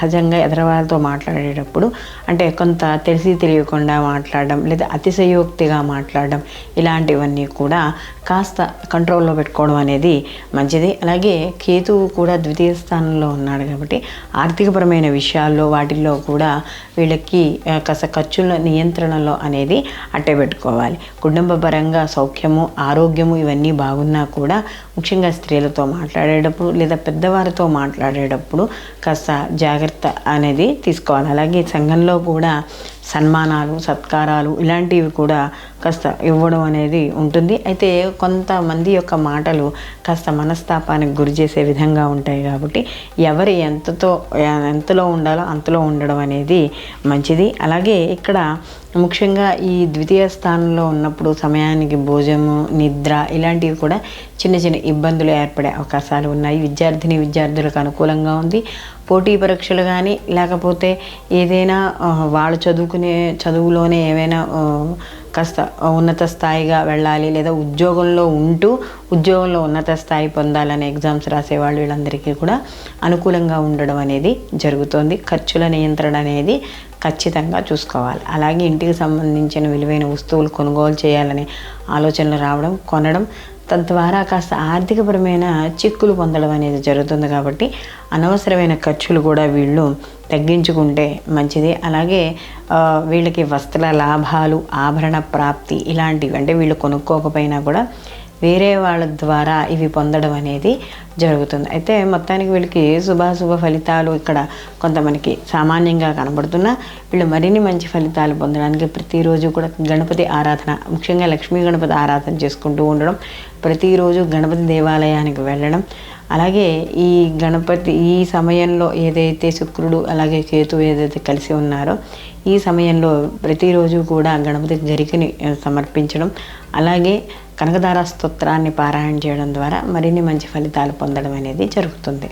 సహజంగా ఎదరవారితో మాట్లాడేటప్పుడు అంటే కొంత తెలిసి తెలియకుండా మాట్లాడడం లేదా అతిశయోక్తిగా మాట్లాడడం ఇలాంటివన్నీ కూడా కాస్త కంట్రోల్లో పెట్టుకోవడం అనేది మంచిది. అలాగే కేతువు కూడా ద్వితీయ స్థానంలో ఉన్నాడు కాబట్టి ఆర్థికపరమైన విషయాల్లో వాటిల్లో కూడా వీళ్ళకి కాస్త ఖర్చుల నియంత్రణలో అనేది అట్టే పెట్టుకోవాలి. కుటుంబ పరంగా సౌఖ్యము, ఆరోగ్యము ఇవన్నీ బాగున్నా కూడా ముఖ్యంగా స్త్రీలతో మాట్లాడేటప్పుడు లేదా పెద్దవారితో మాట్లాడేటప్పుడు కాస్త జాగ్రత్త అనేది తీసుకోవాలి. అలాగే సంఘంలో కూడా సన్మానాలు, సత్కారాలు ఇలాంటివి కూడా కాస్త ఇవ్వడం అనేది ఉంటుంది. అయితే కొంతమంది యొక్క మాటలు కాస్త మనస్తాపానికి గురి చేసే విధంగా ఉంటాయి కాబట్టి ఎవరు ఎంతలో ఉండాలో అంతలో ఉండడం అనేది మంచిది. అలాగే ఇక్కడ ముఖ్యంగా ఈ ద్వితీయ స్థానంలో ఉన్నప్పుడు సమయానికి భోజనము, నిద్ర ఇలాంటివి కూడా చిన్న చిన్న ఇబ్బందులు ఏర్పడే అవకాశాలు ఉన్నాయి. విద్యార్థులకు అనుకూలంగా ఉంది. పోటీ పరీక్షలు కానీ లేకపోతే ఏదైనా వాళ్ళు చదువుకునే చదువులోనే ఏమైనా కాస్త ఉన్నత స్థాయిగా వెళ్ళాలి లేదా ఉద్యోగంలో ఉన్నత స్థాయి పొందాలనే ఎగ్జామ్స్ రాసేవాళ్ళు వీళ్ళందరికీ కూడా అనుకూలంగా ఉండడం అనేది జరుగుతుంది. ఖర్చుల నియంత్రణ అనేది ఖచ్చితంగా చూసుకోవాలి. అలాగే ఇంటికి సంబంధించిన విలువైన వస్తువులు కొనుగోలు చేయాలనే ఆలోచనలు రావడం, కొనడం, తద్వారా కాస్త ఆర్థికపరమైన చిక్కులు పొందడం అనేది జరుగుతుంది. కాబట్టి అనవసరమైన ఖర్చులు కూడా వీళ్ళు తగ్గించుకుంటే మంచిది. అలాగే వీళ్ళకి వస్త్ర లాభాలు, ఆభరణ ప్రాప్తి ఇలాంటివి అంటే వీళ్ళు కొనుక్కోకపోయినా కూడా వేరే వాళ్ళ ద్వారా ఇవి పొందడం అనేది జరుగుతుంది. అయితే మొత్తానికి వీళ్ళకి శుభాశుభ ఫలితాలు ఇక్కడ కొంత మనకి సామాన్యంగా కనబడుతున్నా వీళ్ళు మరిన్ని మంచి ఫలితాలు పొందడానికి ప్రతిరోజు కూడా గణపతి ఆరాధన, ముఖ్యంగా లక్ష్మీ గణపతి ఆరాధన చేసుకుంటూ ఉండడం, ప్రతిరోజు గణపతి దేవాలయానికి వెళ్ళడం, అలాగే ఈ సమయంలో ఏదైతే శుక్రుడు అలాగే కేతువు ఏదైతే కలిసి ఉన్నారో ఈ సమయంలో ప్రతిరోజు కూడా గణపతికి గరికని సమర్పించడం, అలాగే కనకదార స్తోత్రాన్ని పారాయణ చేయడం ద్వారా మరిన్ని మంచి ఫలితాలు పొందడం అనేది జరుగుతుంది.